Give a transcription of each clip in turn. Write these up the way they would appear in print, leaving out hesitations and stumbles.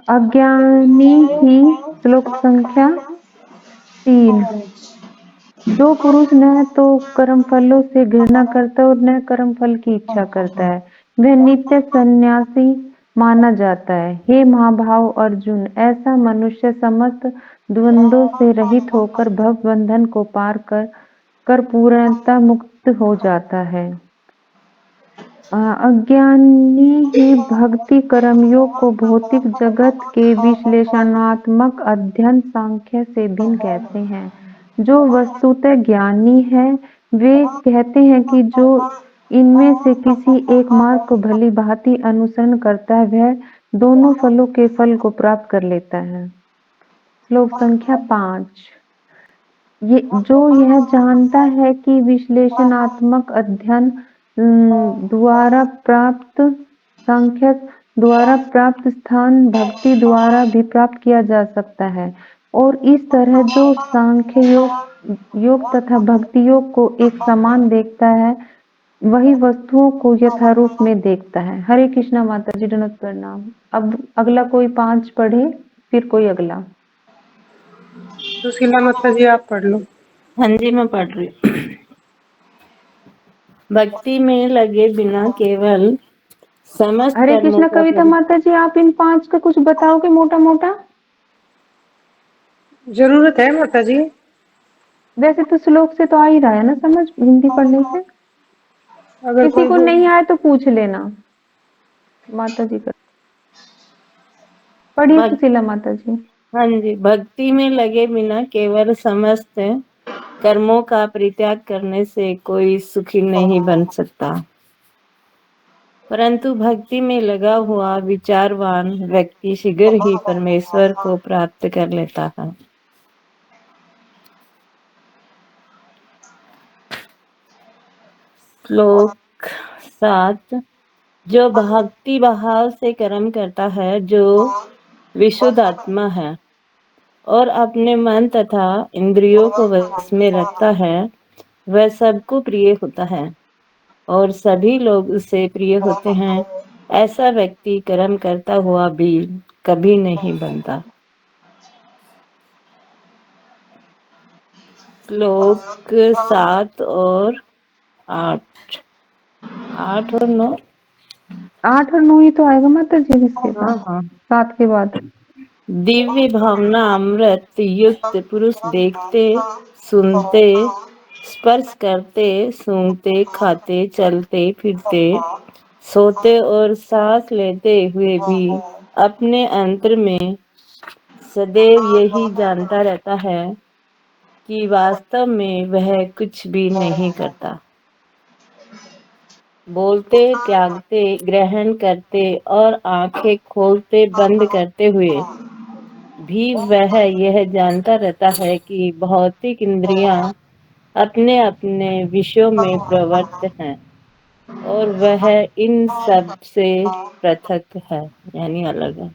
अज्ञानी ही श्लोक संख्या 3। जो पुरुष न तो कर्म फलों से घृणा करता और न कर्म फल की इच्छा करता है, वह नित्य सन्यासी माना जाता है। हे महाभाव अर्जुन, ऐसा मनुष्य समस्त द्वंद्वों से रहित होकर भव बंधन को पार कर पूर्णतः मुक्त हो जाता है। अज्ञानी ही भक्ति कर्मयोग को भौतिक जगत के विश्लेषणात्मक अध्ययन सांख्य से भिन्न कहते हैं। जो वस्तुतः ज्ञानी है वे कहते हैं कि जो इनमें से किसी एक मार्ग को भली भांति अनुसरण करता है वह दोनों फलों के फल को प्राप्त कर लेता है। श्लोक संख्या 5। जो यह जानता है कि विश्लेषणात्मक अध्ययन द्वारा प्राप्त सांख्य द्वारा प्राप्त स्थान भक्ति द्वारा भी प्राप्त किया जा सकता है, और इस तरह जो सांख्य योग तथा भक्ति योग को एक समान देखता है वही वस्तुओं को यथारूप में देखता है। हरे कृष्णा माता जी, दंडवत प्रणाम। अब अगला कोई 5 पढ़े, फिर कोई अगला। सुशीला माता जी आप पढ़ लो। हाँ जी, मैं पढ़ रही हूँ। भक्ति में लगे बिना केवल समस्त हरे कर्मों कृष्णा का कविता माता जी, आप इन 5 का कुछ बताओगे मोटा मोटा? जरूरत है माता जी। वैसे तो श्लोक से तो आ ही रहा है ना समझ, हिंदी पढ़ने से। अगर किसी कोई को नहीं आए तो पूछ लेना माता जी का। पढ़िए भक, सुशीला माता जी। हाँ जी, भक्ति में लगे बिना केवल समस्त कर्मों का परित्याग करने से कोई सुखी नहीं बन सकता, परंतु भक्ति में लगा हुआ विचारवान व्यक्ति शीघ्र ही परमेश्वर को प्राप्त कर लेता है। श्लोक 7। जो भक्ति भाव से कर्म करता है, जो विशुद्ध आत्मा है और अपने मन तथा इंद्रियों को वश में रखता है, वह सबको प्रिय होता है और सभी लोग उससे प्रिय होते हैं। ऐसा व्यक्ति कर्म करता हुआ भी कभी नहीं बनता। श्लोक 7 और 8। 8 और 9। 8 और 9 ही तो आएगा माता जी इसके बाद, हाँ, 7 के बाद। दिव्य भावना अमृत युक्त पुरुष देखते, सुनते, स्पर्श करते, सूंघते, खाते, चलते फिरते, सोते और सांस लेते हुए भी अपने अंतर में सदैव यही जानता रहता है कि वास्तव में वह कुछ भी नहीं करता। बोलते, त्यागते, ग्रहण करते और आंखें खोलते बंद करते हुए भी वह यह जानता रहता है कि भौतिक इंद्रियां अपने अपने विषयों में प्रवृत्त हैं और वह इन सब से पृथक है, यानी अलग है।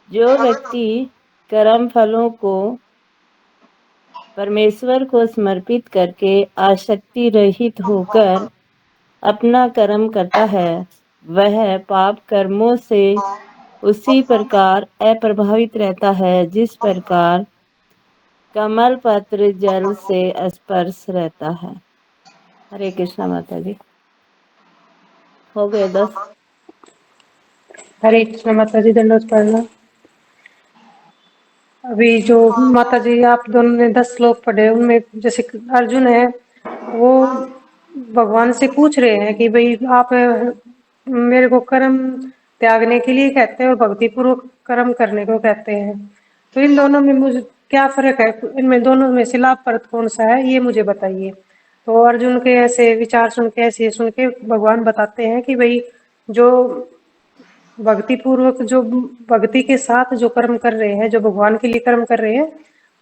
जो व्यक्ति कर्म फलों को परमेश्वर को समर्पित करके आसक्ति रहित होकर अपना कर्म करता है, वह पाप कर्मों से उसी प्रकार अप्रभावित रहता है जिस प्रकार कमल पत्र जल से स्पर्श रहता है। हरे कृष्णा माता जी। हो गए 10। हरे कृष्ण माता जी, दंडवत प्रणाम। अभी जो माता जी आप दोनों ने 10 श्लोक पढ़े उनमें जैसे अर्जुन है वो भगवान से पूछ रहे हैं कि भाई आप मेरे को कर्म त्यागने के लिए कहते हैं और भक्ति पूर्वक कर्म करने को कहते हैं, तो इन दोनों में मुझे क्या फर्क है, इनमें दोनों में से लाभप्रद कौन सा है ये मुझे बताइए। तो अर्जुन के ऐसे विचार सुन के ऐसे सुन के भगवान बताते हैं कि भाई जो भक्ति पूर्वक जो भक्ति के साथ जो कर्म कर रहे हैं, जो भगवान के लिए कर्म कर रहे हैं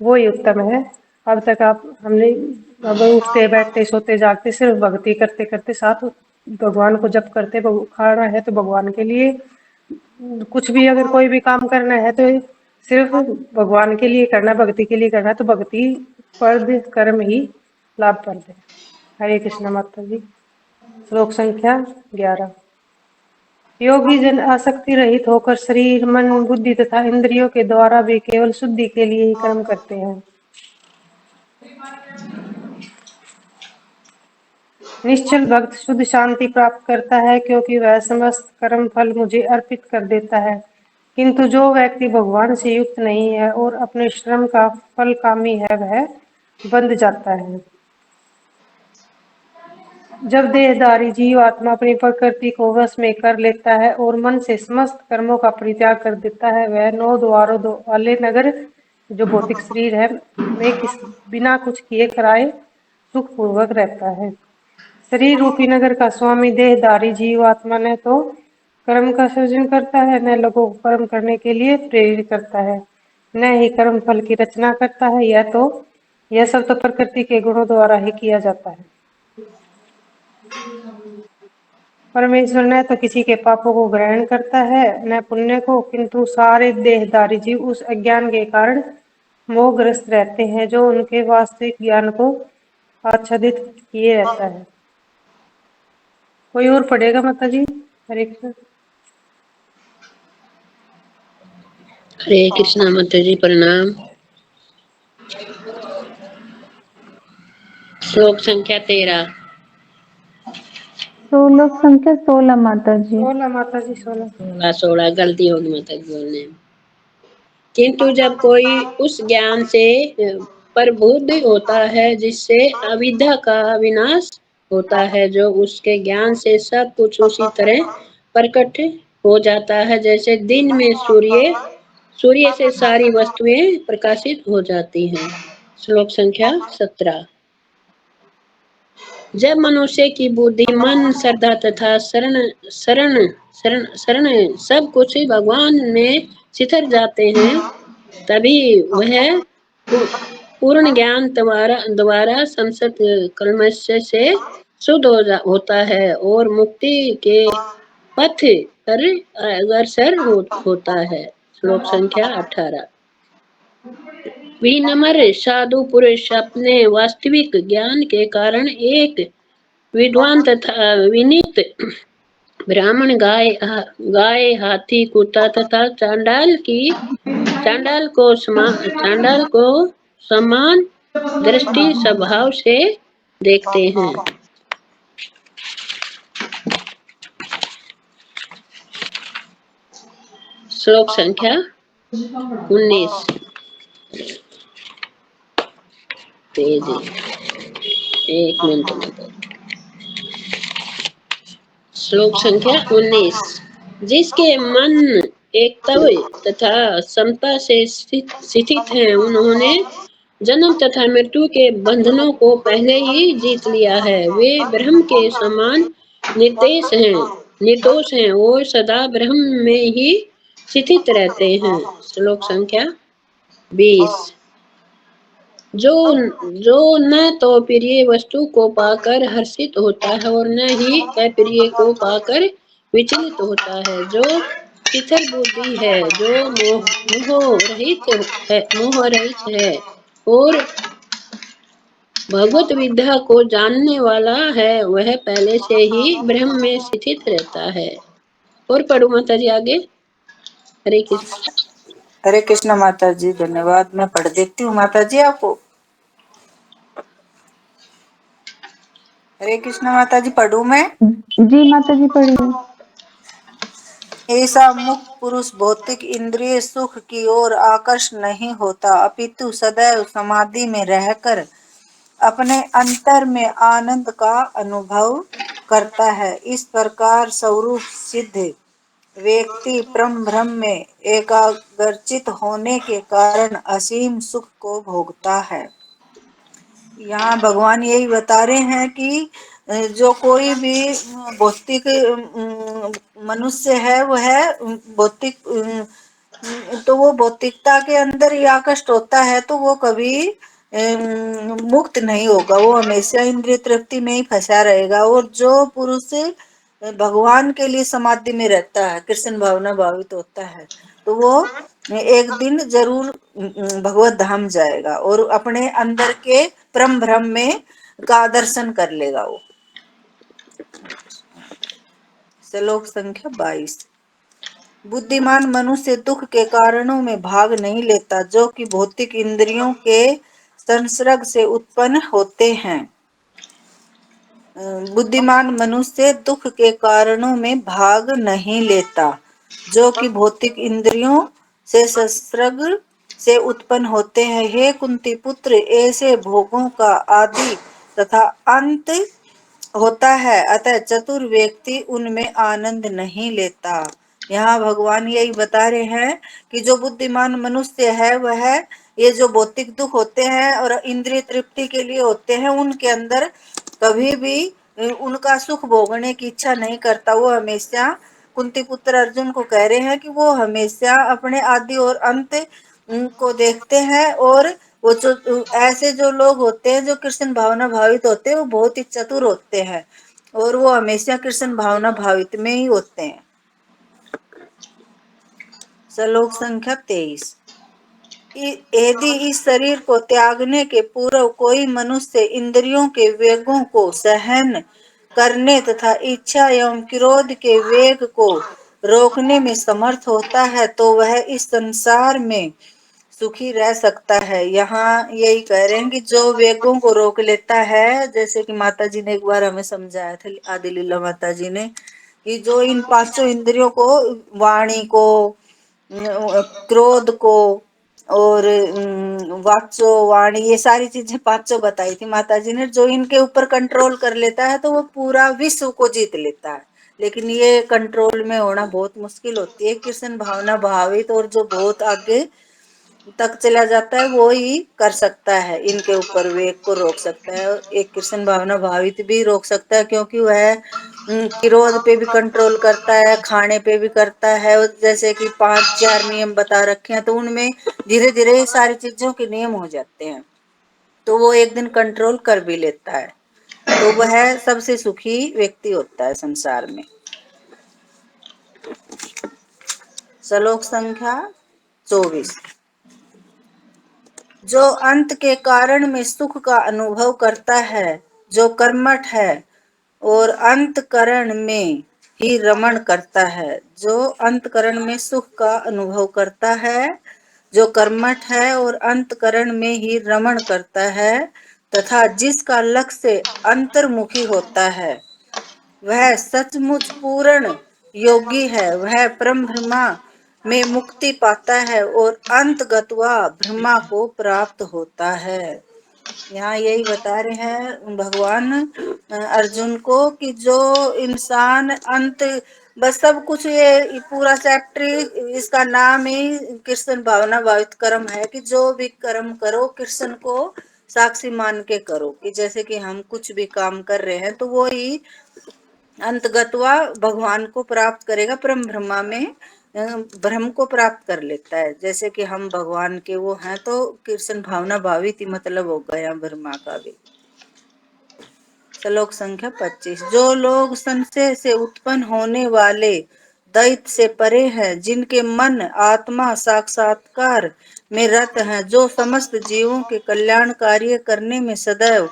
वो ही उत्तम है। अब तक आप हमने अब उठते बैठते सोते जागते सिर्फ भक्ति करते करते साथ भगवान को जप करते खाना है तो भगवान के लिए, कुछ भी अगर कोई भी काम करना है तो सिर्फ भगवान के लिए करना, भक्ति के लिए करना, तो भक्ति पद कर्म ही लाभप्रद है। हरे कृष्ण माता जी। श्लोक संख्या 11। योगी जन आसक्ति रहित होकर शरीर, मन, बुद्धि तथा इंद्रियों के द्वारा भी केवल शुद्धि के लिए ही कर्म करते हैं। निश्चल भक्त शुद्ध शांति प्राप्त करता है, क्योंकि वह समस्त कर्म फल मुझे अर्पित कर देता है। किंतु जो व्यक्ति भगवान से युक्त नहीं है और अपने श्रम का फल कामी है, वह बंध जाता है। जब देहधारी जीव आत्मा अपनी प्रकृति को वश में कर लेता है और मन से समस्त कर्मों का परित्याग कर देता है, वह 9 द्वारों वाले नगर, जो भौतिक शरीर है, में बिना कुछ किए कराए सुख पूर्वक रहता है। शरीर रूपी नगर का स्वामी देहधारी जीव आत्मा न तो कर्म का सृजन करता है, न लोगों को कर्म करने के लिए प्रेरित करता है, न ही कर्म फल की रचना करता है। यह सब तो प्रकृति के गुणों द्वारा ही किया जाता है। परमेश्वर न तो किसी के पापों को ग्रहण करता है, न पुण्य को, किंतु सारे देहधारी जीव उस अज्ञान के कारण मोहग्रस्त रहते हैं, जो उनके वास्तविक ज्ञान को आच्छादित किए रहता है। कोई और पढ़ेगा माता जी? हरे कृष्ण। हरे कृष्णा माता जी, प्रणाम। श्लोक संख्या 13। श्लोक संख्या 16 माता जी। 16 माता जी, 16। 16 गलती होगी माता जी बोलने में। किंतु जब कोई उस ज्ञान से प्रबुद्ध होता है जिससे अविद्या का विनाश होता है, जो उसके ज्ञान से सब कुछ उसी तरह प्रकट हो जाता है जैसे दिन में सूर्य से सारी वस्तुएं प्रकाशित हो जाती हैं। श्लोक संख्या 17। जब मनुष्य की बुद्धि, मन, श्रद्धा तथा शरण सब कुछ भगवान में स्थिर जाते हैं, तभी वह पूर्ण ज्ञान द्वारा संसत कल्मश से शुद्ध होता है और मुक्ति के पथ पर अग्रसर होता है। श्लोक संख्या 18। विनम्र साधु पुरुष अपने वास्तविक ज्ञान के कारण एक विद्वान तथा विनीत ब्राह्मण, गाय, हाथी, कुत्ता तथा चांडाल को समान दृष्टि स्वभाव से देखते हैं। श्लोक संख्या 19। पेज 1 मिनट में। श्लोक संख्या 19। जिसके मन एकत्व तथा समता से स्थित हैं, उन्होंने जन्म तथा मृत्यु के बंधनों को पहले ही जीत लिया है। वे ब्रह्म के समान निर्दोष हैं और सदा ब्रह्म में ही स्थित रहते हैं। श्लोक संख्या 20। जो न तो प्रिय वस्तु को पाकर हर्षित होता है और न ही अप्रिय को पाकर विचलित होता है, जो स्थिर बुद्धि है, जो मोह रहित है और भगवत विद्या को जानने वाला है, वह पहले से ही ब्रह्म में स्थित रहता है। और पढ़ो माता जी आगे। हरे कृष्ण। हरे कृष्ण माता जी, धन्यवाद। मैं पढ़ देती हूँ माता जी आपको। हरे कृष्ण माता जी, पढ़ू मैं? जी माता जी, पढ़िए। ऐसा मुक्त पुरुष भौतिक इंद्रिय सुख की ओर आकर्ष नहीं होता, अपितु सदैव समाधि में रहकर अपने अंतर में आनंद का अनुभव करता है। इस प्रकार स्वरूप सिद्ध व्यक्ति परम ब्रह्म में एकाग्रचित होने के कारण असीम सुख को भोगता है। यहाँ भगवान यही बता रहे हैं कि जो कोई भी भौतिक मनुष्य है, वह भौतिक तो वो भौतिकता के अंदर ही आकर्षित होता है, तो वो कभी मुक्त नहीं होगा, वो हमेशा इंद्रिय तृप्ति में ही फंसा रहेगा। और जो पुरुष भगवान के लिए समाधि में रहता है, कृष्ण भावना भावित होता है, तो वो एक दिन जरूर भगवत धाम जाएगा और अपने अंदर के परम ब्रह्म में का दर्शन कर लेगा वो। श्लोक संख्या 22। बुद्धिमान मनुष्य दुख के कारणों में भाग नहीं लेता जो कि भौतिक इंद्रियों के संसर्ग से उत्पन्न होते हैं। बुद्धिमान मनुष्य दुख के कारणों में भाग नहीं लेता जो कि भौतिक इंद्रियों से संसर्ग से उत्पन्न होते हैं। हे कुंती पुत्र, ऐसे भोगों का आदि तथा अंत होता है, अतः चतुर व्यक्ति उनमें आनंद नहीं लेता। यहाँ भगवान यही बता रहे हैं कि जो बुद्धिमान मनुष्य है वह ये जो भौतिक दुख होते हैं और इंद्रिय तृप्ति के लिए होते हैं, उनके अंदर कभी भी उनका सुख भोगने की इच्छा नहीं करता। वो हमेशा, कुंती पुत्र अर्जुन को कह रहे हैं कि वो हमेशा अपने आदि और अंत को देखते हैं। और वो जो ऐसे जो लोग होते हैं जो कृष्ण भावना भावित होते हैं, वो बहुत ही चतुर होते हैं और वो हमेशा कृष्ण भावना भावित में ही होते हैं। श्लोक संख्या 23। यदि इस शरीर को त्यागने के पूर्व कोई मनुष्य इंद्रियों के वेगों को सहन करने तथा इच्छा एवं क्रोध के वेग को रोकने में समर्थ होता है तो वह इस संसार में सुखी रह सकता है। यहाँ यही कह रहे हैं कि जो वेगों को रोक लेता है, जैसे कि माता जी ने एक बार हमें समझाया था, आदि लीला माता जी ने, कि जो इन पांचों इंद्रियों को, वाणी को, क्रोध को और वाचो वाणी, ये सारी चीजें पांचों बताई थी माता जी ने, जो इनके ऊपर कंट्रोल कर लेता है तो वो पूरा विश्व को जीत लेता है। लेकिन ये कंट्रोल में होना बहुत मुश्किल होती है। कृष्ण भावना भावित और जो बहुत आगे तक चला जाता है वो ही कर सकता है, इनके ऊपर वेग को रोक सकता है। एक कृष्ण भावना भावित भी रोक सकता है क्योंकि वह क्रोध पे भी कंट्रोल करता है, खाने पे भी करता है। जैसे कि 5-4 नियम बता रखे हैं तो उनमें धीरे धीरे सारी चीजों के नियम हो जाते हैं, तो वो एक दिन कंट्रोल कर भी लेता है, तो वह सबसे सुखी व्यक्ति होता है संसार में। श्लोक संख्या 24। जो अंत के कारण में सुख का अनुभव करता है, जो कर्मठ है और अंतकरण में ही रमण करता है, जो अंतकरण में सुख का अनुभव करता है, जो कर्मठ है और अंतकरण में ही रमण करता है तथा जिसका लक्ष्य अंतर्मुखी होता है, वह सचमुच पूर्ण योगी है। वह परम ब्रह्मा में मुक्ति पाता है और अंतगत्वा ब्रह्मा को प्राप्त होता है। यहाँ यही बता रहे हैं भगवान अर्जुन को कि जो इंसान अंत, बस सब कुछ, ये पूरा चैप्टर इसका नाम ही कृष्ण भावना भावित कर्म है कि जो भी कर्म करो कृष्ण को साक्षी मान के करो, कि जैसे कि हम कुछ भी काम कर रहे हैं तो वो ही अंतगतवा भगवान को प्राप्त करेगा, परम ब्रह्मा में ब्रह्म को प्राप्त कर लेता है। जैसे कि हम भगवान के वो हैं तो कृष्ण भावना भावित ही मतलब हो गया ब्रह्मा का भी। श्लोक संख्या 25। जो लोग संशय से उत्पन्न होने वाले दैत्य से परे हैं, जिनके मन आत्मा साक्षात्कार में रत हैं, जो समस्त जीवों के कल्याण कार्य करने में सदैव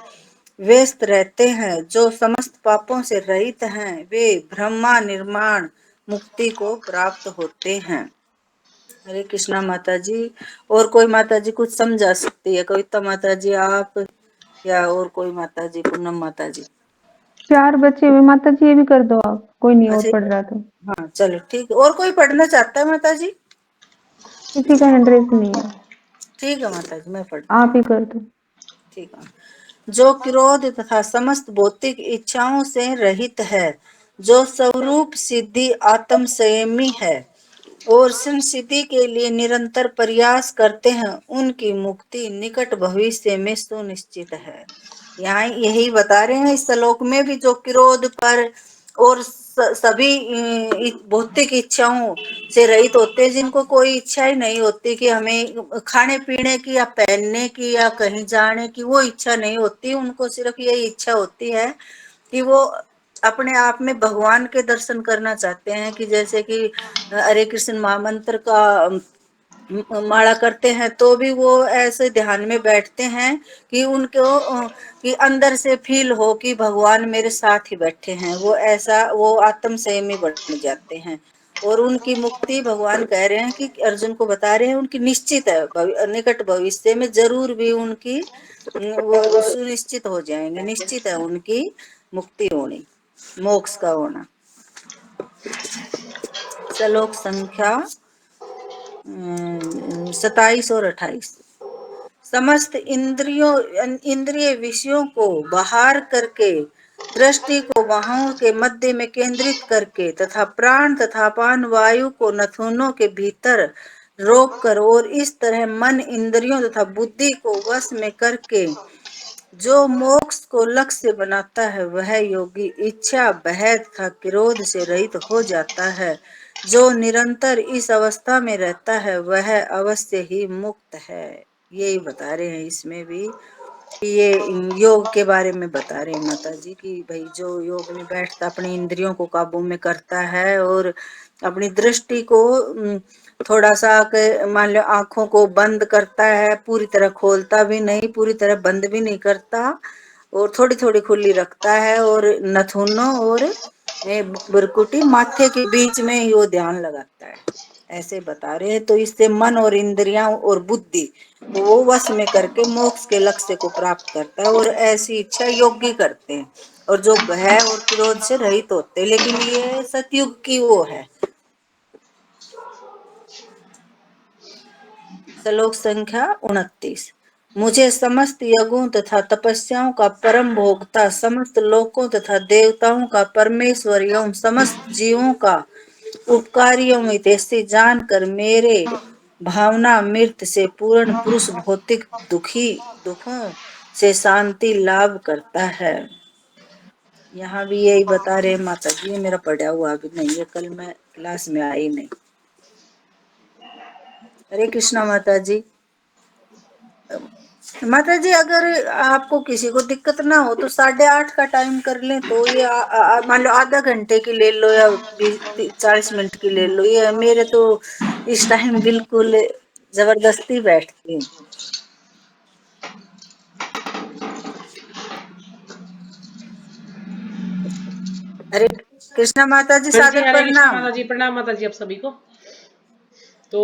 व्यस्त रहते हैं, जो समस्त पापों से रहित हैं, वे ब्रह्मा निर्माण मुक्ति को प्राप्त होते हैं। हरे कृष्णा माता जी। और कोई माता जी कुछ समझा सकती है? कविता माता जी आप, या और कोई माता जी, पूनम माता जी? 4 बचे हुए माता जी, ये भी कर दो आप, कोई नहीं और अच्छा, पढ़ रहा तो। हाँ चलो ठीक है। और कोई पढ़ना चाहता है माता जी? किसी का हैंड रेस नहीं है, ठीक है माता जी, मैं पढ़ती आप हूँ। ही कर दो। ठीक है। जो क्रोध तथा समस्त भौतिक इच्छाओं से रहित है, जो स्वरूप सिद्धि आत्म संयमी है और सिद्धि के लिए निरंतर प्रयास करते हैं, उनकी मुक्ति निकट भविष्य में सुनिश्चित है। यहाँ यही बता रहे हैं इस श्लोक में भी, जो क्रोध पर और सभी भौतिक इच्छाओं से रहित होते हैं, जिनको कोई इच्छा ही नहीं होती कि हमें खाने पीने की या पहनने की या कहीं जाने की, वो इच्छा नहीं होती। उनको सिर्फ यही इच्छा होती है कि वो अपने आप में भगवान के दर्शन करना चाहते हैं। कि जैसे कि हरे कृष्ण महामंत्र का माला करते हैं तो भी वो ऐसे ध्यान में बैठते हैं कि उनको कि अंदर से फील हो कि भगवान मेरे साथ ही बैठे हैं, वो ऐसा वो आत्म संयमी बन जाते हैं। और उनकी मुक्ति भगवान कह रहे हैं कि अर्जुन को बता रहे हैं उनकी निश्चित है, निकट भविष्य में जरूर भी उनकी वो सुनिश्चित हो जाएंगे, निश्चित है उनकी मुक्ति होनी, मोक्ष का होना। श्लोक संख्या 27 और 28। समस्त इंद्रिय विषयों को बाहर करके, दृष्टि को बाहों के मध्य में केंद्रित करके तथा प्राण तथा अपान वायु को नथुनों के भीतर रोक कर और इस तरह मन इंद्रियों तथा बुद्धि को वश में करके जो मोक्ष को लक्ष्य बनाता है वह योगी इच्छा भय तथा क्रोध से रहित हो जाता है। जो निरंतर इस अवस्था में रहता है वह अवश्य ही मुक्त है। यही बता रहे हैं इसमें भी, ये योग के बारे में बता रहे हैं माता जी कि भाई जो योग में बैठता अपनी इंद्रियों को काबू में करता है और अपनी दृष्टि को थोड़ा सा मान लो आंखों को बंद करता है, पूरी तरह खोलता भी नहीं, पूरी तरह बंद भी नहीं करता और थोड़ी थोड़ी खुली रखता है और नथुनों और बुरकुटी माथे के बीच में ही वो ध्यान लगाता है, ऐसे बता रहे हैं। तो इससे मन और इंद्रियां और बुद्धि को वो वश में करके मोक्ष के लक्ष्य को प्राप्त करता है और ऐसी इच्छा योगी करते हैं और जो भय और क्रोध से रहित होते हैं। लेकिन ये सतयुग की वो है। श्लोक संख्या 29। मुझे समस्त यज्ञों तथा तपस्याओं का परम भोक्ता, समस्त लोकों तथा देवताओं का परमेश्वर एवं समस्त जीवों का उपकारी एवं हितैषी जानकर मेरे भावना मृत से पूर्ण पुरुष भौतिक दुखों से शांति लाभ करता है। यहाँ भी यही बता रहे माता जी, मेरा पढ़ा हुआ भी नहीं है, कल मैं क्लास में आई नहीं। हरे कृष्णा माता जी। माता जी अगर आपको किसी को दिक्कत ना हो तो 8:30 का टाइम कर लें, तो ये मान लो आधा घंटे की ले लो या 40 मिनट की ले लो। ये मेरे तो इस टाइम बिल्कुल जबरदस्ती बैठती हूँ। हरे कृष्णा माता जी, हाँ जी, सादर हरे कृष्ण प्रणाम। माता जी, प्रणाम माता जी आप सभी को। तो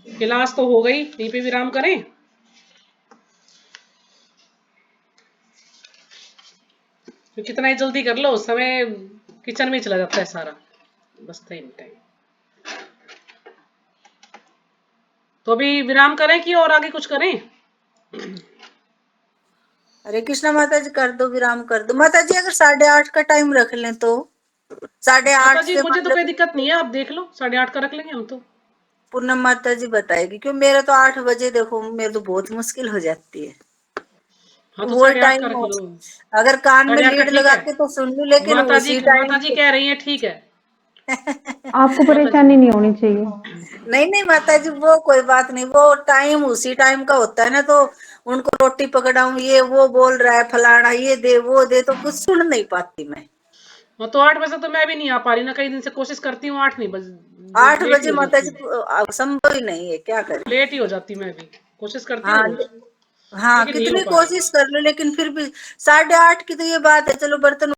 क्लास तो हो गई, यहीं पे विराम करें। तो कितना ही जल्दी कर लो, समय किचन में चला जाता है सारा, बस टाइम। तो अभी विराम करें कि और आगे कुछ करें? हरे कृष्णा माता जी, कर दो विराम कर दो माता जी। अगर 8:30 का टाइम रख लें तो 8:30 माता जी से मुझे तो कोई दिक्कत नहीं है, आप देख लो, 8:30 का रख लेंगे हम तो। पूनम माता जी बताएगी, क्यों मेरा तो 8 बजे देखो मेरे तो बहुत मुश्किल हो जाती है हाँ तो वो 8:30 का टाइम। रख लो। अगर कान में 8:30 का लीड ठीक लगा है। के तो सुन लूं, लेकिन उसी माता टाइम जी कह रही है ठीक है। आपको माता जी परेशानी नहीं होनी चाहिए। नहीं नहीं माता जी, वो कोई बात नहीं, वो टाइम उसी टाइम का होता है ना। तो उनको रोटी पकड़ाऊं, ये वो बोल रहा है फलाना, ये दे वो दे, तो कुछ सुन नहीं पाती मैं। हाँ तो 8 बजे तो मैं भी नहीं आ पा रही ना, कई दिन से कोशिश करती हूँ, 8 नहीं बज 8 लेट ही बजे हो माता जाती जी है। संभव ही नहीं है, क्या करें। लेट ही हो जाती, मैं भी कोशिश करती हूँ हाँ रोज, हाँ, लेकिन नहीं हो कितनी पा रहा। कोशिश कर लो लेकिन फिर भी 8:30 की तो ये बात है। चलो बर्तन